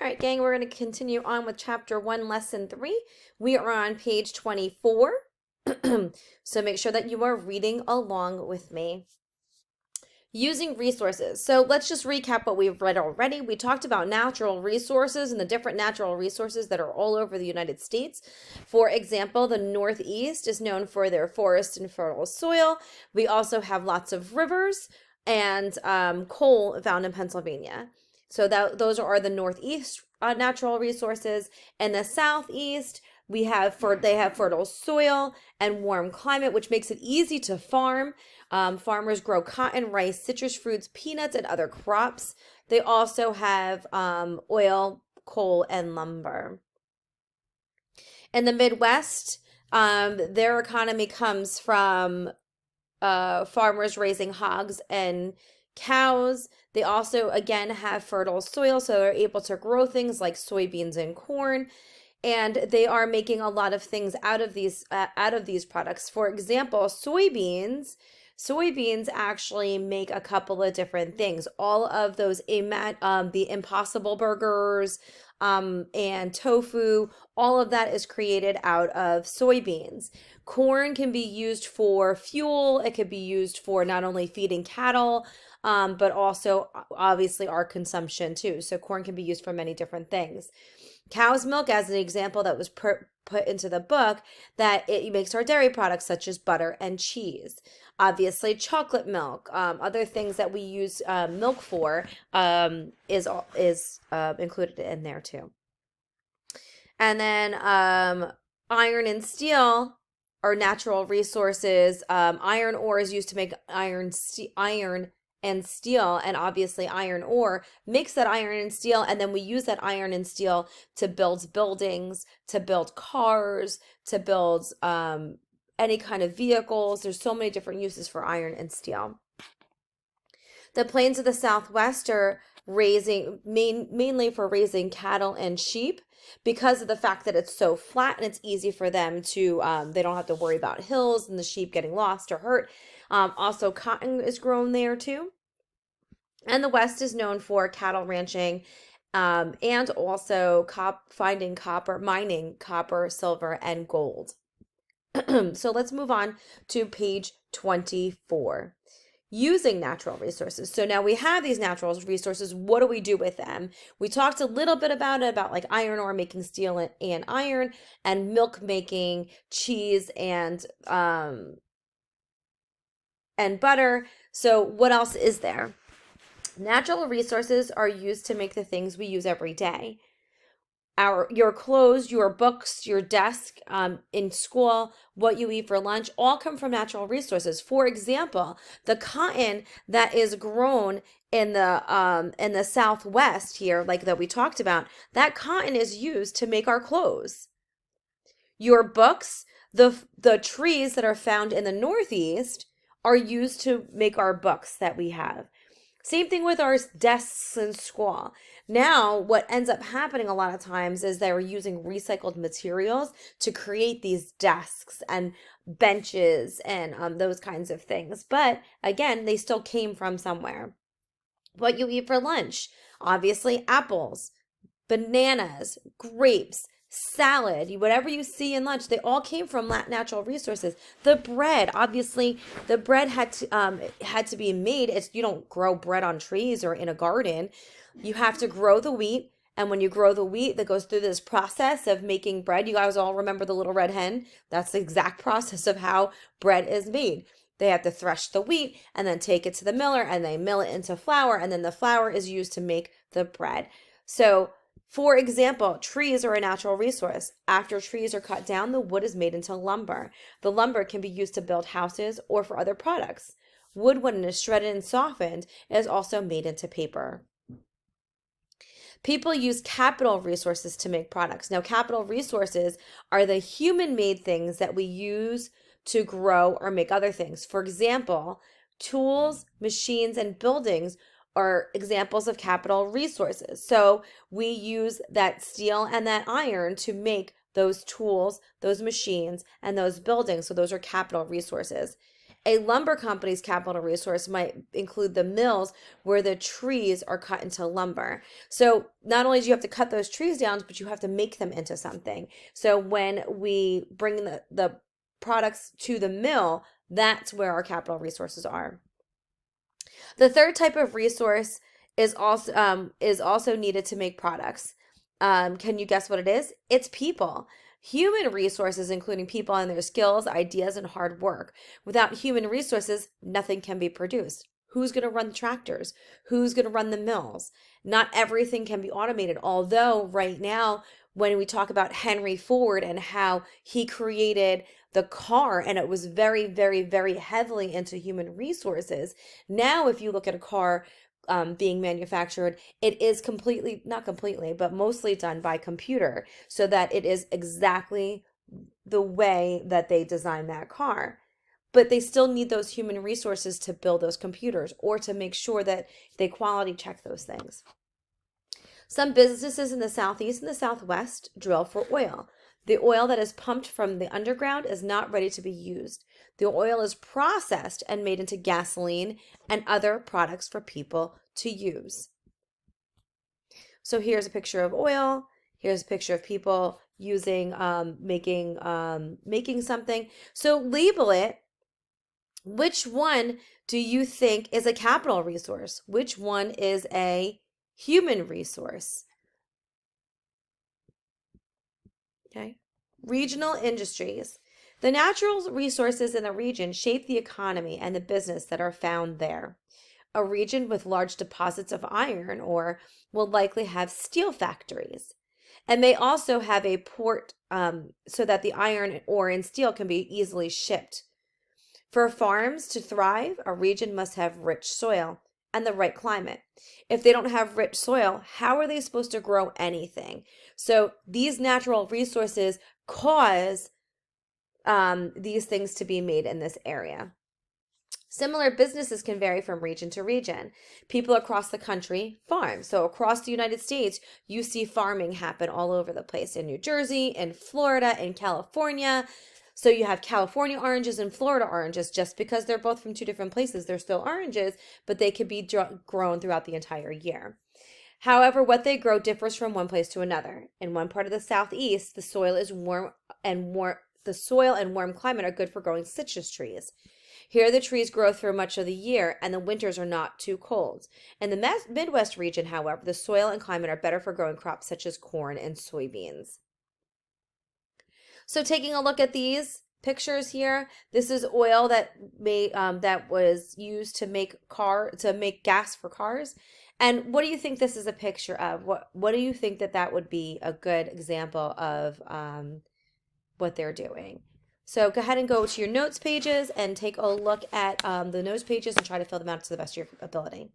All right, gang, we're going to continue on with chapter 1, lesson 3. We are on page 24. So make sure that you are reading along with me. Using resources. So let's just recap what we've read already. We talked about natural resources and the different natural resources that are all over the United States. For example, the Northeast is known for their forest and fertile soil. We also have lots of rivers and coal found in Pennsylvania. So those are the Northeast natural resources. In the Southeast, they have fertile soil and warm climate, which makes it easy to farm. Farmers grow cotton, rice, citrus fruits, peanuts, and other crops. They also have oil, coal, and lumber. In the Midwest, their economy comes from farmers raising hogs and cows. They also, again, have fertile soil, so they're able to grow things like soybeans and corn. And they are making a lot of things out of these products. For example, soybeans actually make a couple of different things. All of those the Impossible burgers and tofu, all of that is created out of soybeans. Corn can be used for fuel. It could be used for not only feeding cattle, but also obviously our consumption too. So corn can be used for many different things. Cow's milk, as an example that was put into the book, that it makes our dairy products such as butter and cheese. Obviously, chocolate milk, other things that we use milk for is included in there too. And then iron and steel are natural resources. Iron ore is used to make iron and steel, and obviously iron ore makes that iron and steel, and then we use that iron and steel to build buildings, to build cars, to build any kind of vehicles. There's so many different uses for iron and steel. The plains of the Southwest are mainly for raising cattle and sheep, because of the fact that it's so flat and it's easy for them to, they don't have to worry about hills and the sheep getting lost or hurt. Also, cotton is grown there too. And the West is known for cattle ranching and also mining copper, silver, and gold. So let's move on to page 24. Using natural resources. So now we have these natural resources. What do we do with them? We talked a little bit about it, about like iron ore making steel and iron, and milk making cheese and butter. So what else is there? Natural resources are used to make the things we use every day. Your clothes, your books, your desk in school, what you eat for lunch, all come from natural resources. For example, the cotton that is grown in the Southwest here, like that we talked about, that cotton is used to make our clothes. Your books, the trees that are found in the Northeast are used to make our books that we have. Same thing with our desks in school. Now, what ends up happening a lot of times is they're using recycled materials to create these desks and benches and those kinds of things. But again, they still came from somewhere. What you eat for lunch, obviously apples, bananas, grapes, salad, whatever you see in lunch, they all came from natural resources. The bread, obviously, the bread had to be made. You don't grow bread on trees or in a garden. You have to grow the wheat, and when you grow the wheat, that goes through this process of making bread. You guys all remember the little red hen? That's the exact process of how bread is made. They have to thresh the wheat and then take it to the miller, and they mill it into flour, and then the flour is used to make the bread. So for example, trees are a natural resource. After trees are cut down, the wood is made into lumber. The lumber can be used to build houses or for other products. Wood, when it is shredded and softened, is also made into paper. People use capital resources to make products. Now, capital resources are the human-made things that we use to grow or make other things. For example, tools, machines, and buildings are examples of capital resources. So we use that steel and that iron to make those tools, those machines, and those buildings. So those are capital resources. A lumber company's capital resource might include the mills where the trees are cut into lumber. So not only do you have to cut those trees down, but you have to make them into something. So when we bring the products to the mill, that's where our capital resources are. The third type of resource is also needed to make products. Can you guess what it is? It's people. Human resources, including people and their skills, ideas, and hard work. Without human resources, nothing can be produced. Who's going to run the tractors? Who's going to run the mills? Not everything can be automated. Although right now, when we talk about Henry Ford and how he created the car, and it was very, very, very heavily into human resources. Now, if you look at a car being manufactured, it is not completely, but mostly done by computer, so that it is exactly the way that they designed that car. But they still need those human resources to build those computers or to make sure that they quality check those things. Some businesses in the Southeast and the Southwest drill for oil. The oil that is pumped from the underground is not ready to be used. The oil is processed and made into gasoline and other products for people to use. So here's a picture of oil. Here's a picture of people using, making something. So label it. Which one do you think is a capital resource? Which one is a human resource? Okay. Regional industries. The natural resources in the region shape the economy and the business that are found there. A region with large deposits of iron ore will likely have steel factories and may also have a port so that the iron ore and steel can be easily shipped. For farms to thrive, a region must have rich soil and the right climate. If they don't have rich soil, how are they supposed to grow anything? So these natural resources cause these things to be made in this area. Similar businesses can vary from region to region. People across the country farm. So across the United States, you see farming happen all over the place. In New Jersey, in Florida, in California. So you have California oranges and Florida oranges. Just because they're both from two different places, they're still oranges, but they could be grown throughout the entire year. However, what they grow differs from one place to another. In one part of the Southeast, the soil and warm climate are good for growing citrus trees. Here, the trees grow through much of the year, and the winters are not too cold. In the Midwest region, however, the soil and climate are better for growing crops such as corn and soybeans. So taking a look at these pictures here, this is oil that was used to make gas for cars. And what do you think this is a picture of? What do you think that would be a good example of what they're doing? So go ahead and go to your notes pages and take a look at the notes pages and try to fill them out to the best of your ability.